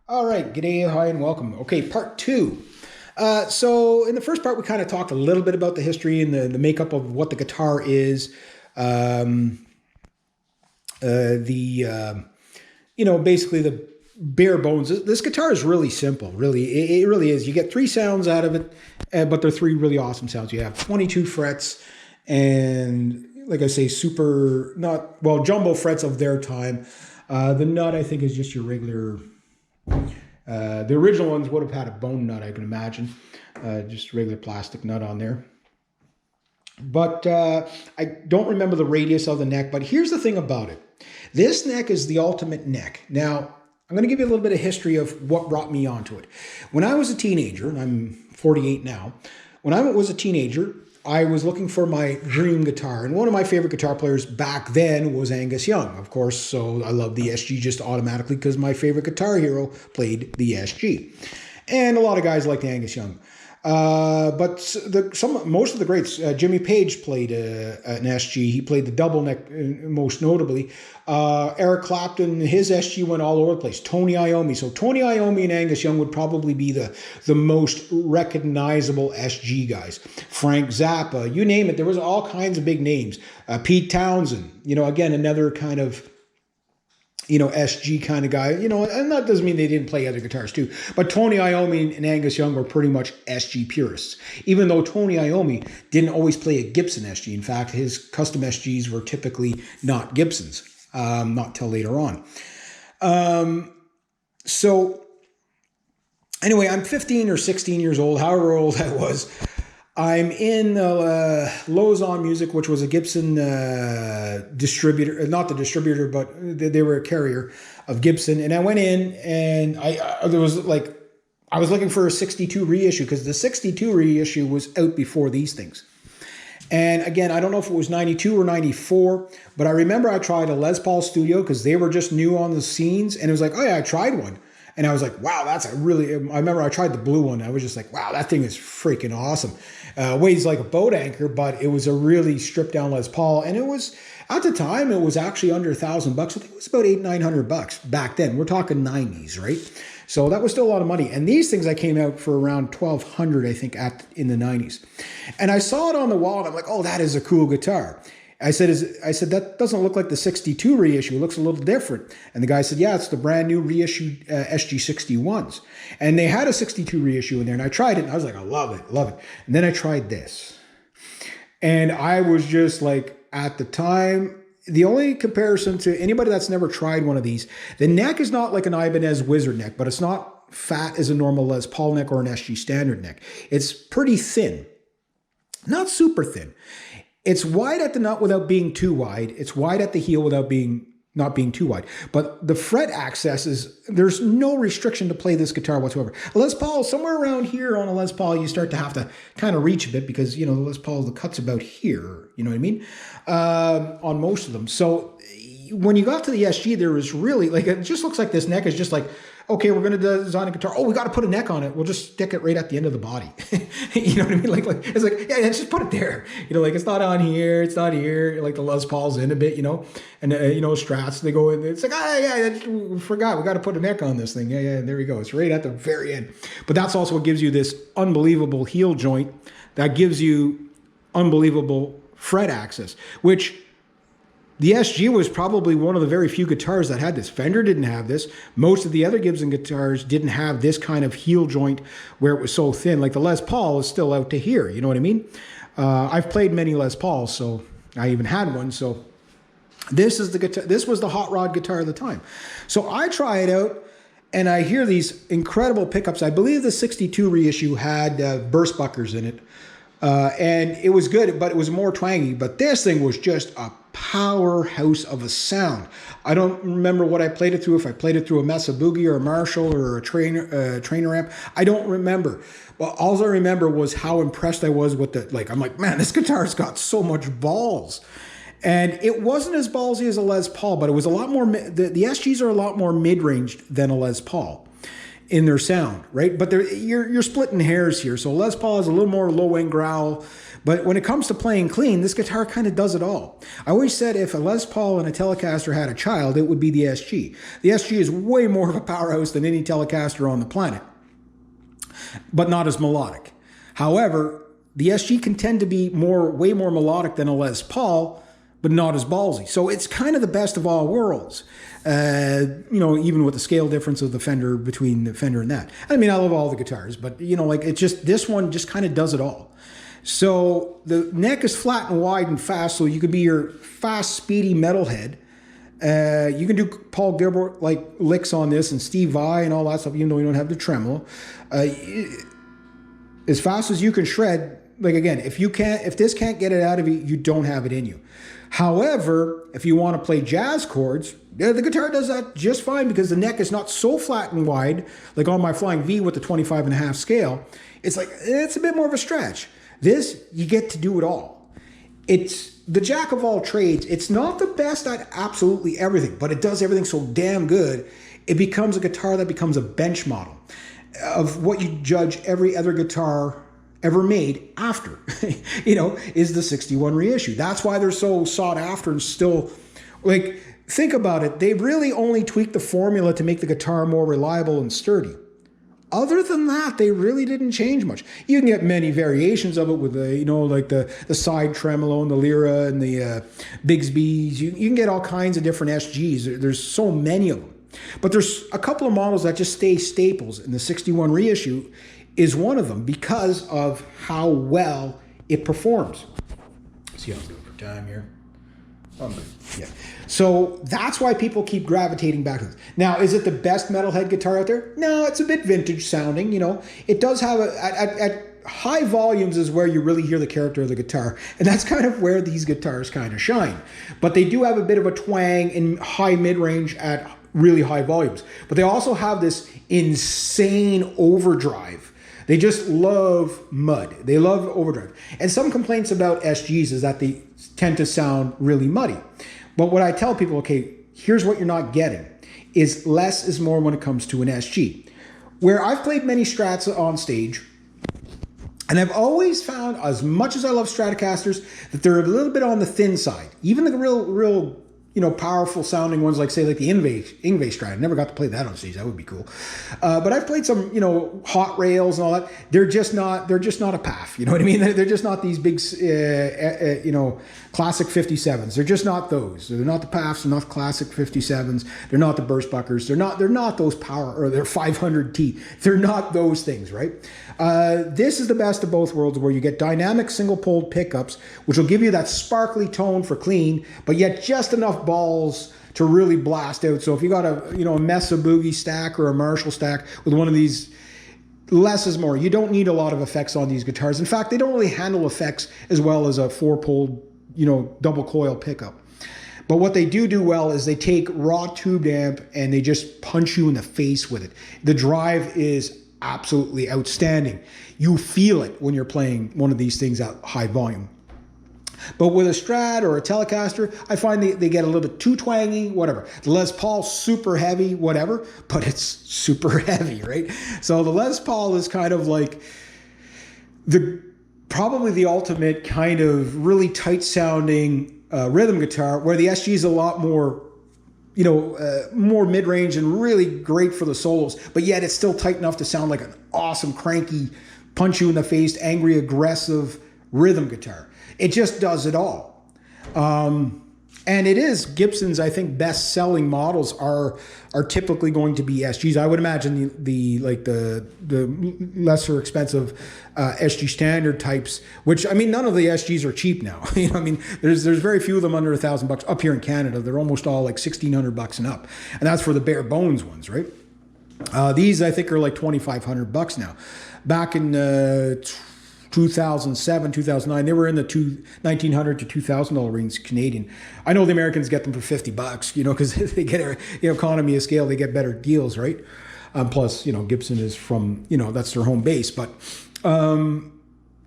All right, g'day, hi, and welcome. Okay, part two. So in the first part, we kind of talked a little bit about the history and the makeup of what the guitar is. Basically the bare bones. This guitar is really simple, really. It really is. You get three sounds out of it, but they're three really awesome sounds. You have 22 frets and, like I say, jumbo frets of their time. The nut, I think, is just your regular... the original ones would have had a bone nut, I can imagine. Just regular plastic nut on there. But I don't remember the radius of the neck. But here's the thing about it. This neck is the ultimate neck. Now, I'm going to give you a little bit of history of what brought me onto it. When I was a teenager, and I'm 48 now. When I was a teenager, I was looking for my dream guitar. And one of my favorite guitar players back then was Angus Young, of course. So I love the SG just automatically because my favorite guitar hero played the SG. And a lot of guys liked Angus Young. Most of the greats, Jimmy Page played an SG. He played the double neck most notably. Eric Clapton, his SG went all over the place. Tony Iommi. So Tony Iommi and Angus Young would probably be the most recognizable SG guys. Frank Zappa, you name it. There was all kinds of big names. Pete Townsend, again, another kind of SG kind of guy, and that doesn't mean they didn't play other guitars too. But Tony Iommi and Angus Young were pretty much SG purists, even though Tony Iommi didn't always play a Gibson SG. In fact, his custom SGs were typically not Gibsons, not till later on. So anyway, I'm 15 or 16 years old, however old I was. I'm in Lausanne Music, which was a Gibson distributor, not the distributor, but they were a carrier of Gibson. And I went in and I was looking for a 62 reissue because the 62 reissue was out before these things. And again, I don't know if it was 92 or 94, but I remember I tried a Les Paul Studio because they were just new on the scenes. And it was like, oh yeah, I tried one. And I was like, wow, I remember I tried the blue one. I was just like, wow, that thing is freaking awesome. Weighs like a boat anchor, but it was a really stripped down Les Paul. And it was, at the time, it was actually under $1,000. I think it was about $800-900 back then. We're talking 90s, right? So that was still a lot of money. And these things I came out for around $1,200, I think, in the 90s. And I saw it on the wall and I'm like, oh, that is a cool guitar. I said, that doesn't look like the 62 reissue. It looks a little different. And the guy said, yeah, it's the brand new reissued SG61s. And they had a 62 reissue in there. And I tried it. And I was like, I love it, love it. And then I tried this. And I was just like, at the time, the only comparison to anybody that's never tried one of these, the neck is not like an Ibanez Wizard neck, but it's not fat as a normal Les Paul neck or an SG standard neck. It's pretty thin, not super thin. It's wide at the nut without being too wide. It's wide at the heel without not being too wide. But the fret access there's no restriction to play this guitar whatsoever. A Les Paul, somewhere around here on a Les Paul, you start to have to kind of reach a bit because, the Les Paul, the cut's about here, you know what I mean? On most of them. So when you got to the SG, there was really, it just looks like this neck is just like, okay, we're going to design a guitar. Oh, we got to put a neck on it. We'll just stick it right at the end of the body. You know what I mean? It's like, yeah, just put it there. It's not on here. It's not here. Like the Les Paul's in a bit, and Strats, they go in. It's like, we forgot. We got to put a neck on this thing. Yeah, there we go. It's right at the very end. But that's also what gives you this unbelievable heel joint that gives you unbelievable fret access, which the SG was probably one of the very few guitars that had this. Fender didn't have this. Most of the other Gibson guitars didn't have this kind of heel joint where it was so thin. Like the Les Paul is still out to here. You know what I mean? I've played many Les Pauls, so I even had one. So this is the guitar. This was the hot rod guitar of the time. So I try it out, and I hear these incredible pickups. I believe the 62 reissue had burst buckers in it. And it was good, but it was more twangy. But this thing was just a powerhouse of a sound. I don't remember what I played it through, if I played it through a Mesa Boogie or a Marshall or a trainer amp. I don't remember. But all I remember was how impressed I was with I'm like, man, this guitar's got so much balls. And it wasn't as ballsy as a Les Paul, but it was a lot more, the SGs are a lot more mid-ranged than a Les Paul. in their sound, right? But you're splitting hairs here. So Les Paul has a little more low-end growl, but when it comes to playing clean, this guitar kind of does it all. I always said if a Les Paul and a Telecaster had a child, it would be the SG. The SG is way more of a powerhouse than any Telecaster on the planet, but not as melodic. However, the SG can tend to be way more melodic than a Les Paul, but not as ballsy. So it's kind of the best of all worlds. Even with the scale difference of the Fender between the Fender and that. I mean, I love all the guitars, but this one just kind of does it all. So the neck is flat and wide and fast, so you could be your fast, speedy metalhead. You can do Paul Gilbert like licks on this and Steve Vai and all that stuff, even though you don't have the tremolo. As fast as you can shred. Like again, if this can't get it out of you, you don't have it in you. However, if you want to play jazz chords, the guitar does that just fine because the neck is not so flat and wide, like on my Flying V with the 25.5 scale. It's a bit more of a stretch. This, you get to do it all. It's the jack of all trades. It's not the best at absolutely everything, but it does everything so damn good. It becomes a guitar that becomes a bench model of what you judge every other guitar ever made after, is the 61 Reissue. That's why they're so sought after and still, think about it. They really only tweaked the formula to make the guitar more reliable and sturdy. Other than that, they really didn't change much. You can get many variations of it with the side tremolo and the Lyra and the Bigsby's. You can get all kinds of different SGs. There's so many of them. But there's a couple of models that just stay staples, and the 61 Reissue is one of them because of how well it performs. Let's see how I'm doing for time here. Oh, yeah. So that's why people keep gravitating back to this. Now, is it the best metalhead guitar out there? No, it's a bit vintage sounding. It does have at high volumes is where you really hear the character of the guitar, and that's kind of where these guitars kind of shine. But they do have a bit of a twang in high mid-range at really high volumes. But they also have this insane overdrive. They just love mud. They love overdrive. And some complaints about SGs is that they tend to sound really muddy. But what I tell people, okay, here's what you're not getting, is less is more when it comes to an SG. Where I've played many Strats on stage, and I've always found, as much as I love Stratocasters, that they're a little bit on the thin side. Even the real powerful sounding ones, like the Ingve Strat. I never got to play that on stage. That would be cool. But I've played some, hot rails and all that. They're just not a PAF. You know what I mean? They're just not these big, classic 57s. They're just not those. They're not the PAFs. They're not the classic 57s. They're not the Burstbuckers. They're not those power, or they're 500T. They're not those things, right? This is the best of both worlds, where you get dynamic single-poled pickups, which will give you that sparkly tone for clean, but yet just enough balls to really blast out. So if you got a Mesa Boogie stack or a Marshall stack with one of these, less is more. You don't need a lot of effects on these guitars. In fact, they don't really handle effects as well as a 4-poled, double coil pickup. But what they do well is they take raw tube amp and they just punch you in the face with it. The drive is absolutely outstanding. You feel it when you're playing one of these things at high volume. But with a Strat or a Telecaster, I find they get a little bit too twangy, whatever. The Les Paul, super heavy, whatever, but it's super heavy, right? So the Les Paul is kind of like probably the ultimate kind of really tight sounding rhythm guitar, where the SG is a lot more, more mid-range and really great for the solos, but yet it's still tight enough to sound like an awesome, cranky, punch you in the face, angry, aggressive rhythm guitar. It just does it all. And it is Gibson's, I think, best-selling models are typically going to be SGs. I would imagine the lesser expensive SG standard types, which, I mean, none of the SGs are cheap now. There's very few of them under $1,000 up here in Canada. They're almost all like $1,600 and up, and that's for the bare bones ones, right? These I think are like $2,500 now. Back in 2007, 2009, they were in the $1,900 to $2,000 range Canadian. I know the Americans get them for $50, because they get economy of scale, they get better deals, right? Plus, Gibson is from, that's their home base. But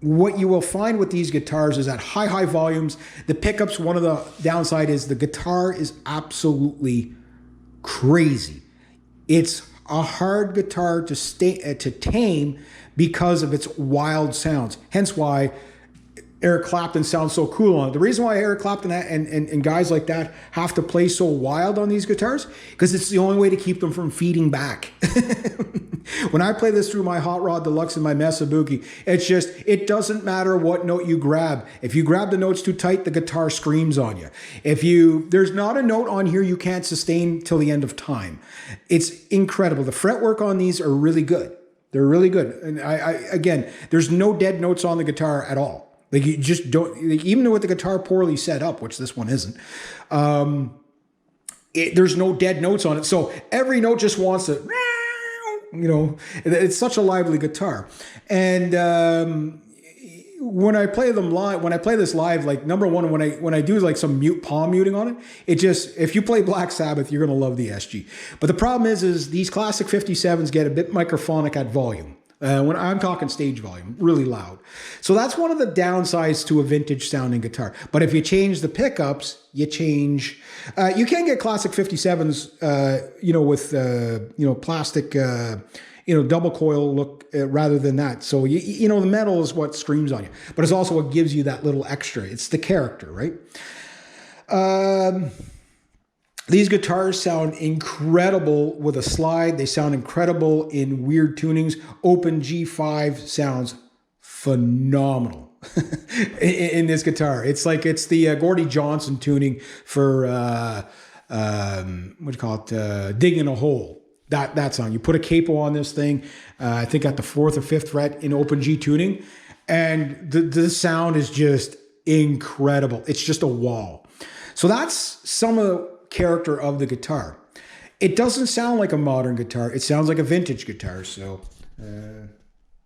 what you will find with these guitars is at high volumes, the pickups, one of the downside is the guitar is absolutely crazy. It's a hard guitar to tame because of its wild sounds. Hence why Eric Clapton sounds so cool on it. The reason why Eric Clapton and guys like that have to play so wild on these guitars, because it's the only way to keep them from feeding back. When I play this through my Hot Rod Deluxe and my Mesa Boogie, it's just, it doesn't matter what note you grab. If you grab the notes too tight, the guitar screams on you. There's not a note on here you can't sustain till the end of time. It's incredible. The fretwork on these are really good. They're really good. And again, there's no dead notes on the guitar at all. Like, you just don't, like, even with the guitar poorly set up, which this one isn't, there's no dead notes on it. So every note just wants to, it's such a lively guitar. And when I play them live, when I play this live, like, number one, when I do like some palm muting on it, it just, if you play Black Sabbath, you're going to love the SG. But the problem is these classic 57s get a bit microphonic at volume. When I'm talking stage volume, really loud. So that's one of the downsides to a vintage sounding guitar. But if you change the pickups, you change. You can get classic 57s, with plastic, double coil look rather than that. So the metal is what screams on you, but it's also what gives you that little extra. It's the character, right? These guitars sound incredible with a slide. They sound incredible in weird tunings. Open G5 sounds phenomenal in this guitar. It's the Gordy Johnson tuning for, digging a hole. That sound. You put a capo on this thing, I think at the 4th or 5th fret in open G tuning, and the sound is just incredible. It's just a wall. So that's some of the character of the guitar. It doesn't sound like a modern guitar. It sounds like a vintage guitar. So